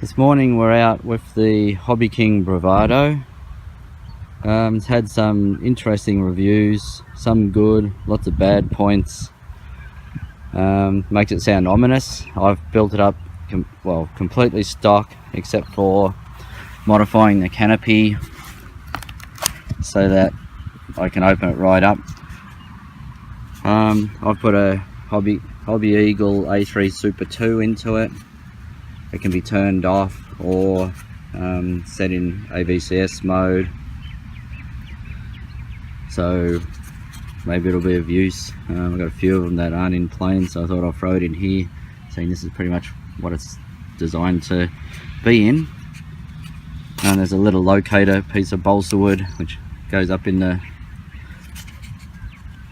This morning we're out with the HobbyKing Bravado. It's had some interesting reviews, some good, lots of bad points. Makes it sound ominous. I've built it up completely stock, except for modifying the canopy so that I can open it right up. I've put a Hobby Eagle A3 Super 2 into it. It can be turned off or set in AVCS mode, so maybe it'll be of use. I've got a few of them that aren't in plane, so I thought I'll throw it in here, seeing this is pretty much what it's designed to be in. And there's a little locator piece of balsa wood which goes up in the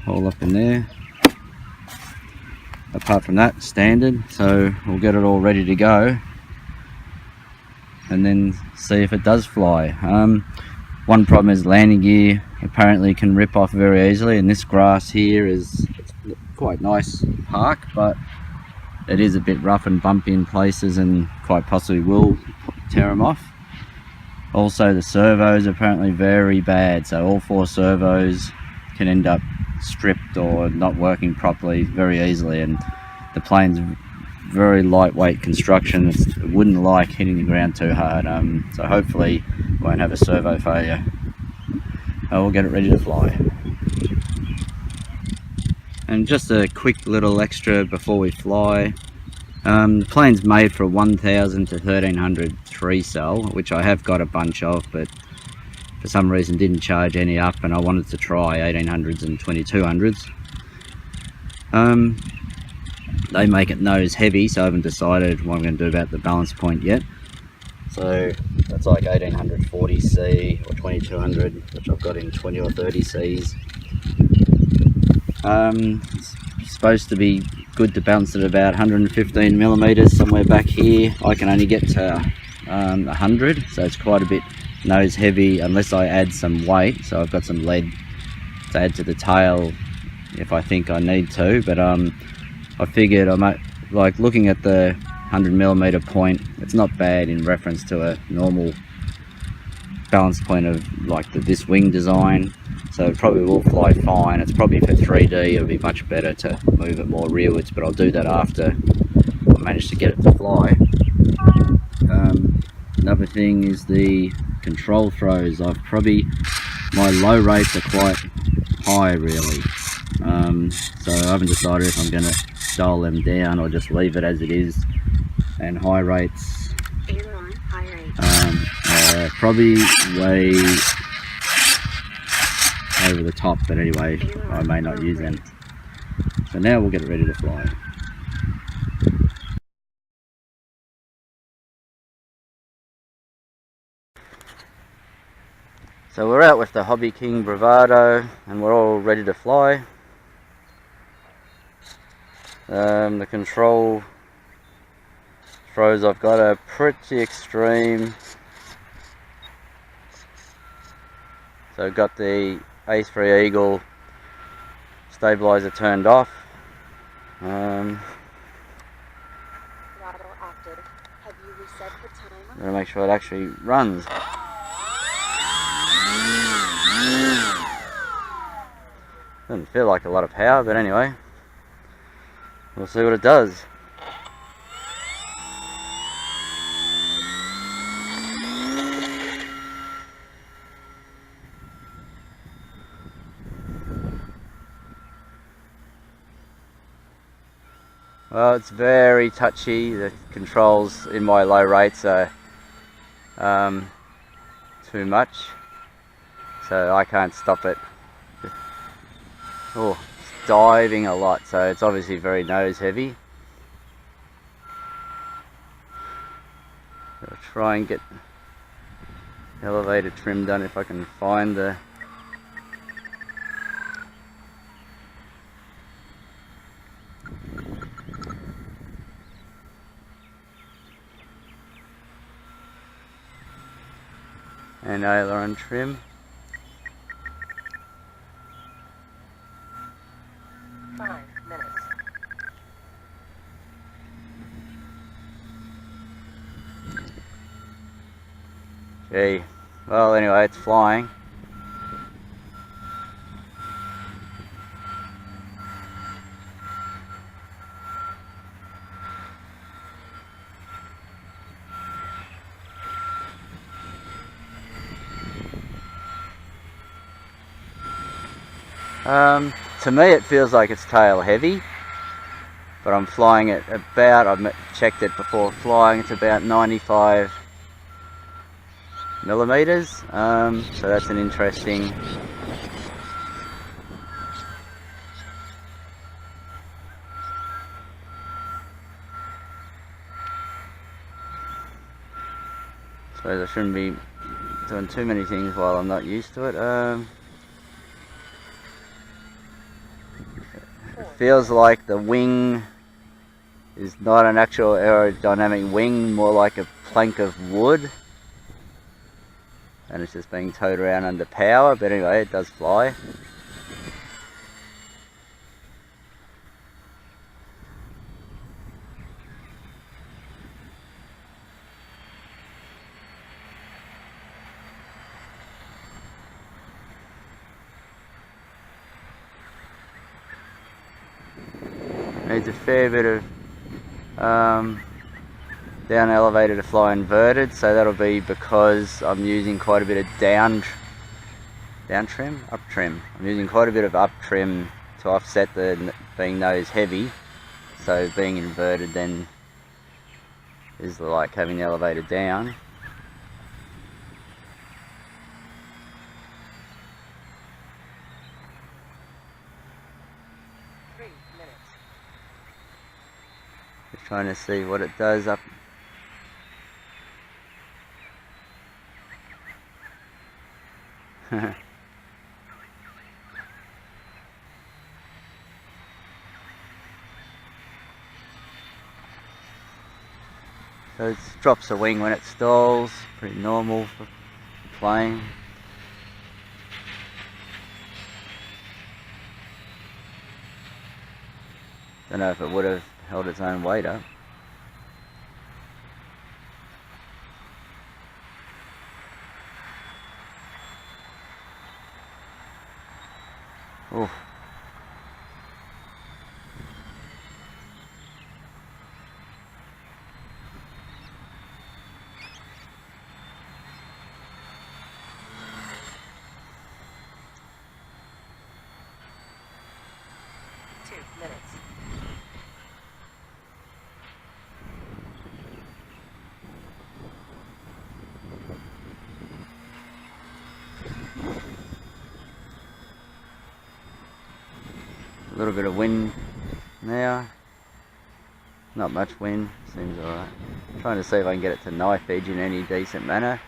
hole up in there. Apart from that, standard, so we'll get it all ready to go and then see if it does fly. One problem is landing gear apparently can rip off very easily, and this grass here is quite nice park, but it is a bit rough and bumpy in places and quite possibly will tear them off. Also, the servos are apparently very bad, so all 4 servos can end up stripped or not working properly very easily, and the plane's very lightweight construction. It wouldn't like hitting the ground too hard, so hopefully won't have a servo failure. We'll get it ready to fly. And just a quick little extra before we fly. The plane's made for a 1000 to 1300 3 cell, which I have got a bunch of, but for some reason didn't charge any up, and I wanted to try 1800s and 2200s. They make it nose heavy, so I haven't decided what I'm going to do about the balance point yet. So that's like 1840C or 2200, which I've got in 20 or 30 Cs. It's supposed to be good to bounce at about 115 millimeters somewhere back here. I can only get to 100, so it's quite a bit nose heavy unless I add some weight. So I've got some lead to add to the tail if I think I need to, but I figured I might, like, looking at the 100 millimeter point, it's not bad in reference to a normal balance point of like this wing design, so it probably will fly fine. It's probably for 3D, it'll be much better to move it more rearwards, but I'll do that after I manage to get it to fly. Another thing is the control throws. My low rates are quite high really, so I haven't decided if I'm going to dial them down or just leave it as it is. And high rates probably way over the top, but anyway, I may not use them. So now we'll get it ready to fly. So we're out with the HobbyKing Bravado and we're all ready to fly. The control throws I've got are pretty extreme. So I've got the A3 Eagle stabilizer turned off. Throttle active. Have you reset the timer? I'm going to make sure it actually runs. Doesn't feel like a lot of power, but anyway, we'll see what it does. Well, it's very touchy. The controls in my low rates are too much, so I can't stop it. Oh, it's diving a lot, so it's obviously very nose heavy. I'll try and get the elevator trim done if I can find the and aileron trim. 5 minutes. Gee, well anyway, it's flying. To me it feels like it's tail heavy, but I'm flying it about, I've checked it before flying, it's about 95 millimeters, so that's an interesting suppose I shouldn't be doing too many things while I'm not used to it. It feels like the wing is not an actual aerodynamic wing, more like a plank of wood, and it's just being towed around under power, but anyway, it does fly. Needs a fair bit of down elevator to fly inverted, so that'll be because I'm using quite a bit of up trim. I'm using quite a bit of up trim to offset the being nose heavy, so being inverted then is like having the elevator down. Just trying to see what it does up. So it drops the wing when it stalls, pretty normal for flying. Don't know if it would have held its own weight up. Oh. A little bit of wind now, not much wind, seems alright. Trying to see if I can get it to knife edge in any decent manner.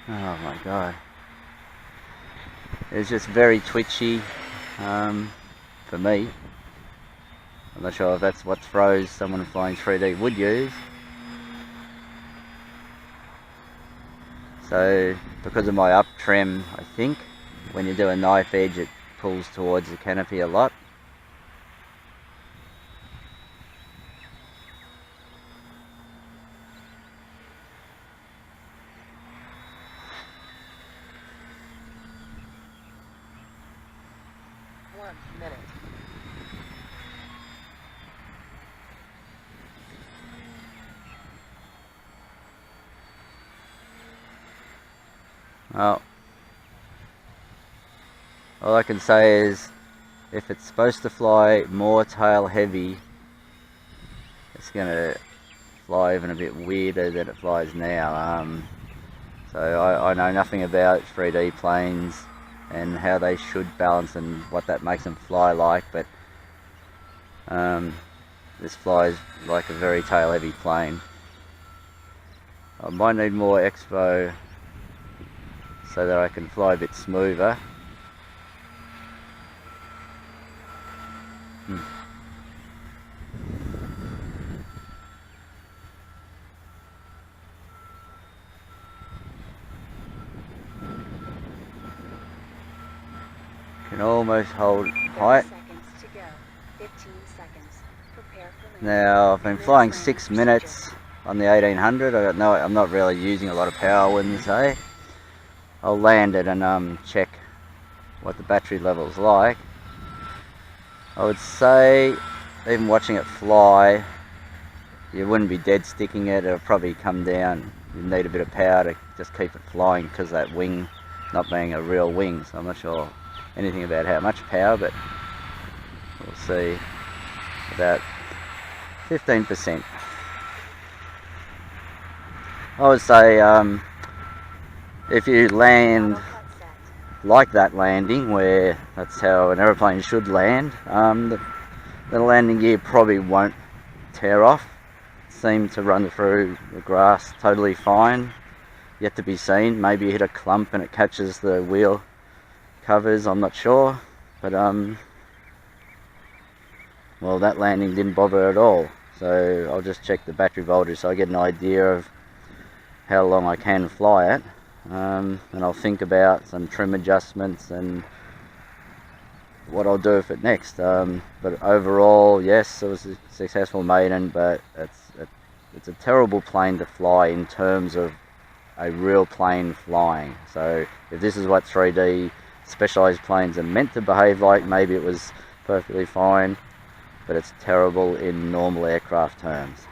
Oh my god, it's just very twitchy for me. I'm not sure if that's what throws someone flying 3D would use. So because of my up trim, I think when you do a knife edge it pulls towards the canopy a lot. Well, all I can say is if it's supposed to fly more tail heavy, it's going to fly even a bit weirder than it flies now. So I know nothing about 3D planes and how they should balance and what that makes them fly like, but this flies like a very tail heavy plane. I might need more expo so that I can fly a bit smoother. Can almost hold height. Now I've been flying 6 minutes. on the 1800. I'm not really using a lot of power, wouldn't say. I'll land it and check what the battery level's like. I would say, even watching it fly, you wouldn't be dead sticking it. It'll probably come down. You need a bit of power to just keep it flying, because that wing not being a real wing. So I'm not sure anything about how much power, but we'll see. About 15%. I would say if you land like that landing, where that's how an aeroplane should land, the landing gear probably won't tear off. Seem to run through the grass totally fine. Yet to be seen. Maybe you hit a clump and it catches the wheel covers, I'm not sure. But well, that landing didn't bother at all. So I'll just check the battery voltage so I get an idea of how long I can fly it. And I'll think about some trim adjustments and what I'll do with it next. But overall, yes, it was a successful maiden, but it's a terrible plane to fly in terms of a real plane flying. So if this is what 3D specialized planes are meant to behave like, maybe it was perfectly fine, but it's terrible in normal aircraft terms.